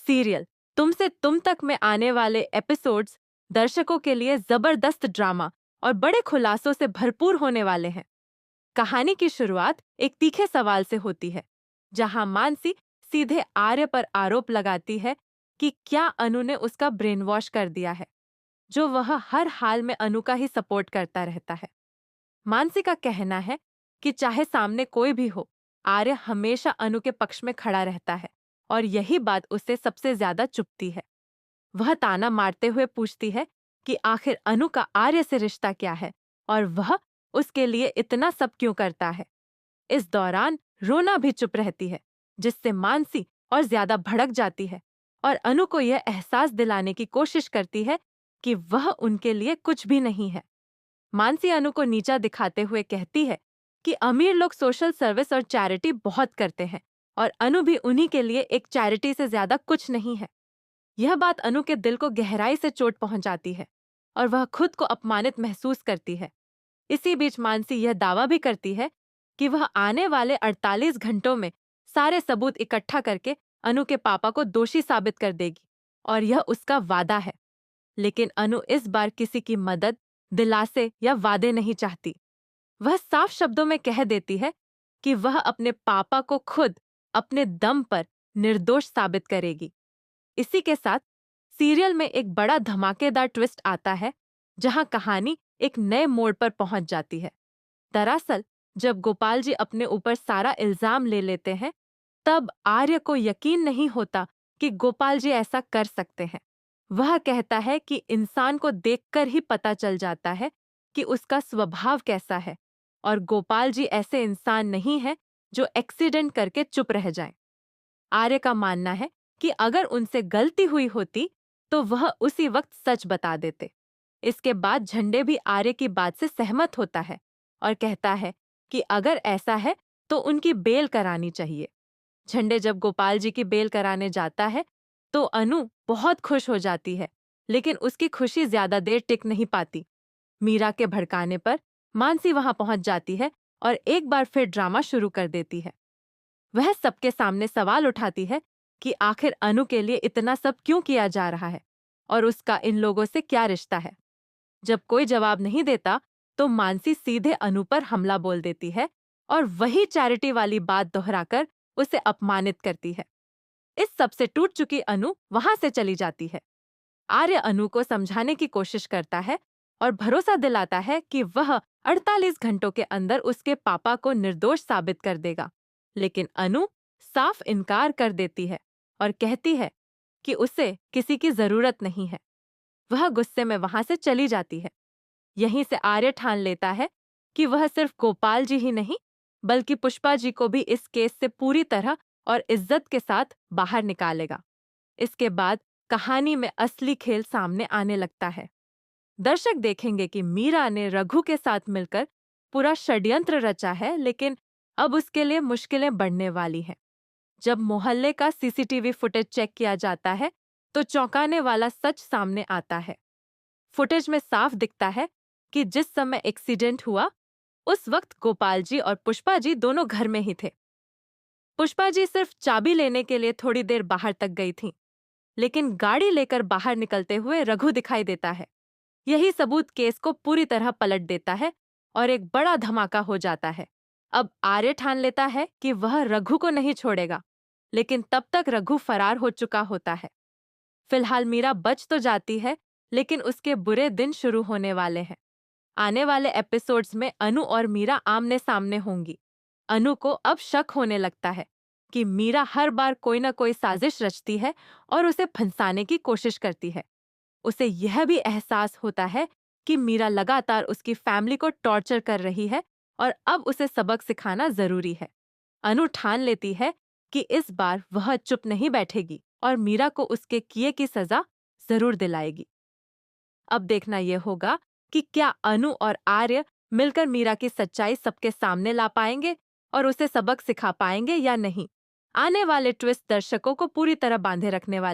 Serial तुमसे तुम तक में आने वाले एपिसोड्स दर्शकों के लिए जबरदस्त ड्रामा और बड़े खुलासों से भरपूर होने वाले हैं। कहानी की शुरुआत एक तीखे सवाल से होती है, जहां मानसी सीधे आर्य पर आरोप लगाती है कि क्या अनु ने उसका ब्रेन वॉश कर दिया है, जो वह हर हाल में अनु का ही सपोर्ट करता रहता है। मानसी का कहना है कि चाहे सामने कोई भी हो, आर्य हमेशा अनु के पक्ष में खड़ा रहता है और यही बात उसे सबसे ज्यादा चुभती है। वह ताना मारते हुए पूछती है कि आखिर अनु का आर्य से रिश्ता क्या है और वह उसके लिए इतना सब क्यों करता है। इस दौरान रोना भी चुप रहती है, जिससे मानसी और ज्यादा भड़क जाती है और अनु को यह एहसास दिलाने की कोशिश करती है कि वह उनके लिए कुछ भी नहीं है। मानसी अनु को नीचा दिखाते हुए कहती है कि अमीर लोग सोशल सर्विस और चैरिटी बहुत करते हैं और अनु भी उन्हीं के लिए एक चैरिटी से ज्यादा कुछ नहीं है। यह बात अनु के दिल को गहराई से चोट पहुंचाती है और वह खुद को अपमानित महसूस करती है। इसी बीच मानसी यह दावा भी करती है कि वह आने वाले 48 घंटों में सारे सबूत इकट्ठा करके अनु के पापा को दोषी साबित कर देगी और यह उसका वादा है। लेकिन अनु इस बार किसी की मदद, दिलासे या वादे नहीं चाहती। वह साफ शब्दों में कह देती है कि वह अपने पापा को खुद अपने दम पर निर्दोष साबित करेगी। इसी के साथ सीरियल में एक बड़ा धमाकेदार ट्विस्ट आता है, जहां कहानी एक नए मोड़ पर पहुंच जाती है। दरअसल जब गोपाल जी अपने ऊपर सारा इल्जाम ले लेते हैं, तब आर्य को यकीन नहीं होता कि गोपाल जी ऐसा कर सकते हैं। वह कहता है कि इंसान को देखकर ही पता चल जाता है कि उसका स्वभाव कैसा है और गोपाल जी ऐसे इंसान नहीं हैं जो एक्सीडेंट करके चुप रह जाएं। आर्य का मानना है कि अगर उनसे गलती हुई होती तो वह उसी वक्त सच बता देते। इसके बाद झंडे भी आर्य की बात से सहमत होता है और कहता है कि अगर ऐसा है तो उनकी बेल करानी चाहिए। झंडे जब गोपाल जी की बेल कराने जाता है तो अनु बहुत खुश हो जाती है, लेकिन उसकी खुशी ज्यादा देर टिक नहीं पाती। मीरा के भड़काने पर मानसी वहां पहुंच जाती है और एक बार फिर ड्रामा शुरू कर देती है। वह सबके सामने सवाल उठाती है कि आखिर अनु के लिए इतना सब क्यों किया जा रहा है और उसका इन लोगों से क्या रिश्ता है। जब कोई जवाब नहीं देता तो मानसी सीधे अनु पर हमला बोल देती है और वही चैरिटी वाली बात दोहराकर उसे अपमानित करती है। इस सब से टूट चुकी अनु वहां से चली जाती है। आर्य अनु को समझाने की कोशिश करता है और भरोसा दिलाता है कि वह 48 घंटों के अंदर उसके पापा को निर्दोष साबित कर देगा। लेकिन अनु साफ इनकार कर देती है और कहती है कि उसे किसी की जरूरत नहीं है। वह गुस्से में वहां से चली जाती है। यहीं से आर्य ठान लेता है कि वह सिर्फ गोपाल जी ही नहीं, बल्कि पुष्पा जी को भी इस केस से पूरी तरह और इज्जत के साथ बाहर निकालेगा। इसके बाद कहानी में असली खेल सामने आने लगता है। दर्शक देखेंगे कि मीरा ने रघु के साथ मिलकर पूरा षड्यंत्र रचा है, लेकिन अब उसके लिए मुश्किलें बढ़ने वाली हैं। जब मोहल्ले का सीसीटीवी फुटेज चेक किया जाता है तो चौंकाने वाला सच सामने आता है। फुटेज में साफ दिखता है कि जिस समय एक्सीडेंट हुआ उस वक्त गोपाल जी और पुष्पा जी दोनों घर में ही थे। पुष्पा जी सिर्फ चाबी लेने के लिए थोड़ी देर बाहर तक गई थीं, लेकिन गाड़ी लेकर बाहर निकलते हुए रघु दिखाई देता है। यही सबूत केस को पूरी तरह पलट देता है और एक बड़ा धमाका हो जाता है। अब आर्य ठान लेता है कि वह रघु को नहीं छोड़ेगा, लेकिन तब तक रघु फरार हो चुका होता है। फिलहाल मीरा बच तो जाती है, लेकिन उसके बुरे दिन शुरू होने वाले हैं। आने वाले एपिसोड्स में अनु और मीरा आमने सामने होंगी। अनु को अब शक होने लगता है कि मीरा हर बार कोई न कोई साजिश रचती है और उसे फंसाने की कोशिश करती है। उसे यह भी एहसास होता है कि मीरा लगातार उसकी फैमिली को टॉर्चर कर रही है और अब उसे सबक सिखाना जरूरी है। अनु ठान लेती है कि इस बार वह चुप नहीं बैठेगी और मीरा को उसके किए की सजा जरूर दिलाएगी। अब देखना यह होगा कि क्या अनु और आर्य मिलकर मीरा की सच्चाई सबके सामने ला पाएंगे और उसे सबक सिखा पाएंगे या नहीं। आने वाले ट्विस्ट दर्शकों को पूरी तरह बांधे रखने वाले